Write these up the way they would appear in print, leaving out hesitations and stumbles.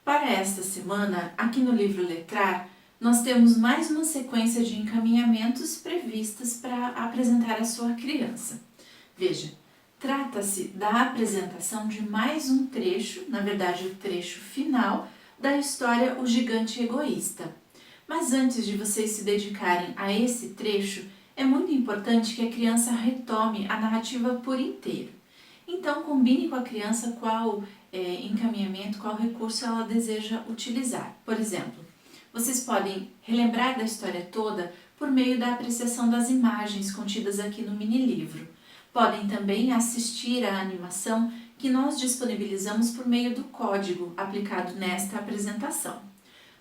Para esta semana, aqui no livro Letrar, nós temos mais uma sequência de encaminhamentos previstas para apresentar à sua criança. Veja, trata-se da apresentação de mais um trecho, na verdade o trecho final, da história O Gigante Egoísta. Mas antes de vocês se dedicarem a esse trecho, é muito importante que a criança retome a narrativa por inteiro. Então, combine com a criança qual encaminhamento, qual recurso ela deseja utilizar. Por exemplo, vocês podem relembrar da história toda por meio da apreciação das imagens contidas aqui no mini-livro. Podem também assistir à animação que nós disponibilizamos por meio do código aplicado nesta apresentação.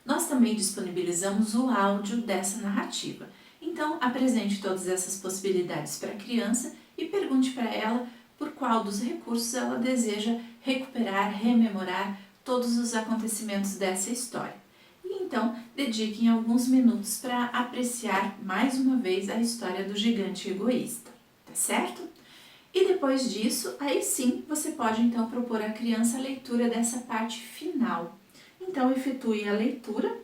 Nós também disponibilizamos o áudio dessa narrativa. Então, apresente todas essas possibilidades para a criança e pergunte para ela por qual dos recursos ela deseja recuperar, rememorar todos os acontecimentos dessa história. E então, dediquem alguns minutos para apreciar mais uma vez a história do gigante egoísta, tá certo? E depois disso, aí sim, você pode então propor à criança a leitura dessa parte final. Então, efetue a leitura,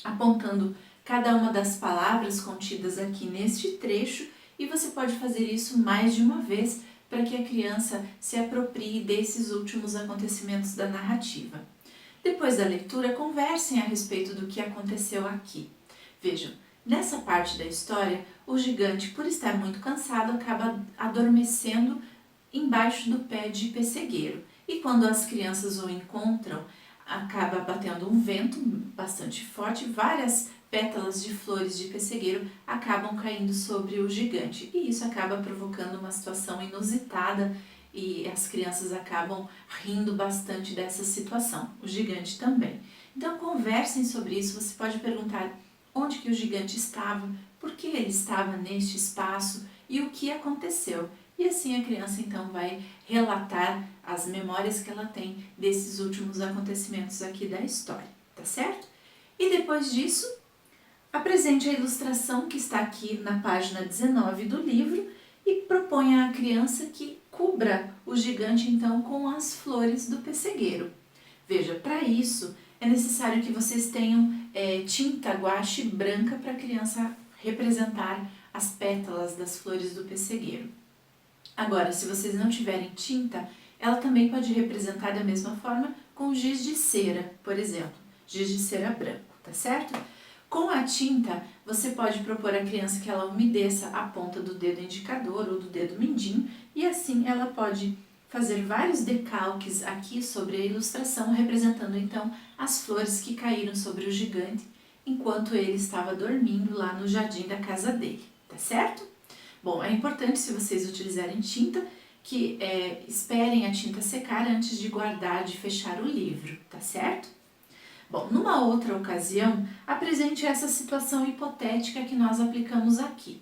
apontando cada uma das palavras contidas aqui neste trecho, e você pode fazer isso mais de uma vez para que a criança se aproprie desses últimos acontecimentos da narrativa. Depois da leitura, conversem a respeito do que aconteceu aqui. Vejam, nessa parte da história, o gigante, por estar muito cansado, acaba adormecendo embaixo do pé de pessegueiro. E quando as crianças o encontram, acaba batendo um vento bastante forte, várias pétalas de flores de pessegueiro acabam caindo sobre o gigante. E isso acaba provocando uma situação inusitada e as crianças acabam rindo bastante dessa situação, o gigante também. Então conversem sobre isso, você pode perguntar onde que o gigante estava, por que ele estava neste espaço e o que aconteceu. E assim a criança então vai relatar as memórias que ela tem desses últimos acontecimentos aqui da história, tá certo? E depois disso, apresente a ilustração que está aqui na página 19 do livro e proponha à criança que cubra o gigante então com as flores do pessegueiro. Veja, para isso é necessário que vocês tenham tinta guache branca para a criança representar as pétalas das flores do pessegueiro. Agora, se vocês não tiverem tinta, ela também pode representar da mesma forma com giz de cera, por exemplo, giz de cera branco, tá certo? Com a tinta, você pode propor à criança que ela umedeça a ponta do dedo indicador ou do dedo mindinho e assim ela pode fazer vários decalques aqui sobre a ilustração, representando então as flores que caíram sobre o gigante enquanto ele estava dormindo lá no jardim da casa dele, tá certo? Bom, é importante, se vocês utilizarem tinta, que esperem a tinta secar antes de guardar, de fechar o livro, tá certo? Bom, numa outra ocasião, apresente essa situação hipotética que nós aplicamos aqui.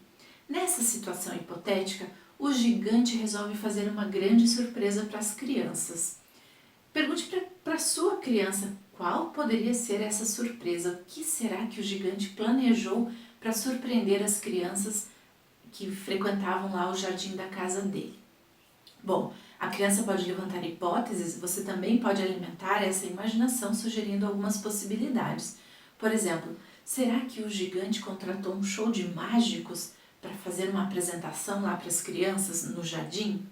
Nessa situação hipotética, o gigante resolve fazer uma grande surpresa para as crianças. Pergunte para a sua criança qual poderia ser essa surpresa, o que será que o gigante planejou para surpreender as crianças que frequentavam lá o jardim da casa dele. Bom, a criança pode levantar hipóteses, você também pode alimentar essa imaginação sugerindo algumas possibilidades. Por exemplo, será que o gigante contratou um show de mágicos para fazer uma apresentação lá para as crianças no jardim?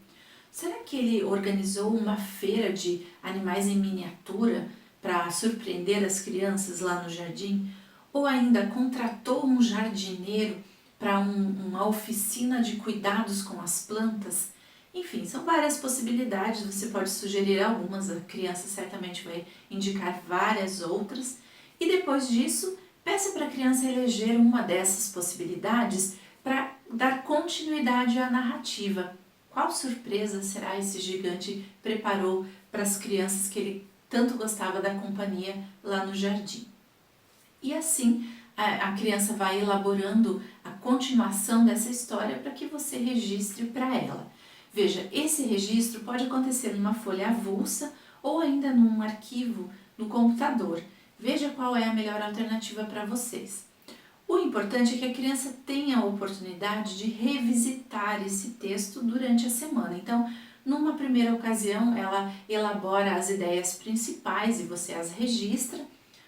Será que ele organizou uma feira de animais em miniatura para surpreender as crianças lá no jardim? Ou ainda contratou um jardineiro para uma oficina de cuidados com as plantas? Enfim, são várias possibilidades, você pode sugerir algumas, a criança certamente vai indicar várias outras. E depois disso, peça para a criança eleger uma dessas possibilidades para dar continuidade à narrativa. Qual surpresa será esse gigante preparou para as crianças que ele tanto gostava da companhia lá no jardim? E assim, a criança vai elaborando a continuação dessa história para que você registre para ela. Veja, esse registro pode acontecer numa folha avulsa ou ainda num arquivo no computador. Veja qual é a melhor alternativa para vocês. O importante é que a criança tenha a oportunidade de revisitar esse texto durante a semana. Então, numa primeira ocasião, ela elabora as ideias principais e você as registra.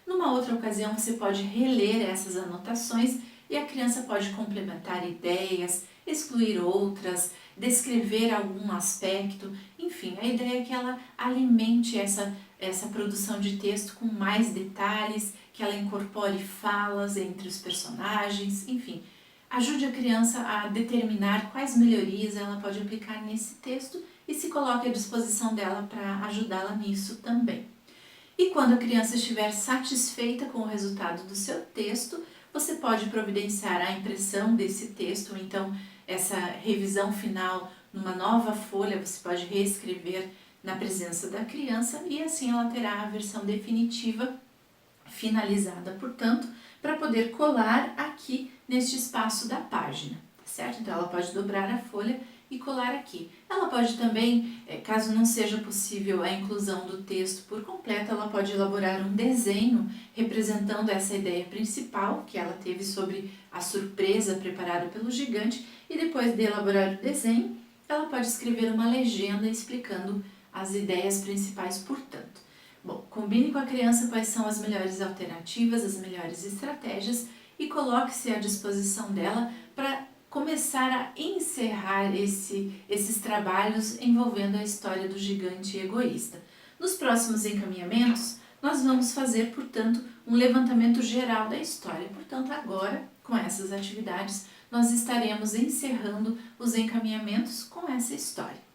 Numa outra ocasião, você pode reler essas anotações e a criança pode complementar ideias, excluir outras, descrever algum aspecto. Enfim, a ideia é que ela alimente essa produção de texto com mais detalhes, que ela incorpore falas entre os personagens, enfim. Ajude a criança a determinar quais melhorias ela pode aplicar nesse texto e se coloque à disposição dela para ajudá-la nisso também. E quando a criança estiver satisfeita com o resultado do seu texto, você pode providenciar a impressão desse texto, ou então essa revisão final numa nova folha, você pode reescrever na presença da criança e assim ela terá a versão definitiva finalizada, portanto, para poder colar aqui neste espaço da página, certo? Então ela pode dobrar a folha e colar aqui. Ela pode também, caso não seja possível a inclusão do texto por completo, ela pode elaborar um desenho representando essa ideia principal que ela teve sobre a surpresa preparada pelo gigante e depois de elaborar o desenho, ela pode escrever uma legenda explicando as ideias principais, portanto. Bom, combine com a criança quais são as melhores alternativas, as melhores estratégias e coloque-se à disposição dela para começar a encerrar esses trabalhos envolvendo a história do gigante egoísta. Nos próximos encaminhamentos, nós vamos fazer, portanto, um levantamento geral da história. Portanto, agora, com essas atividades, nós estaremos encerrando os encaminhamentos com essa história.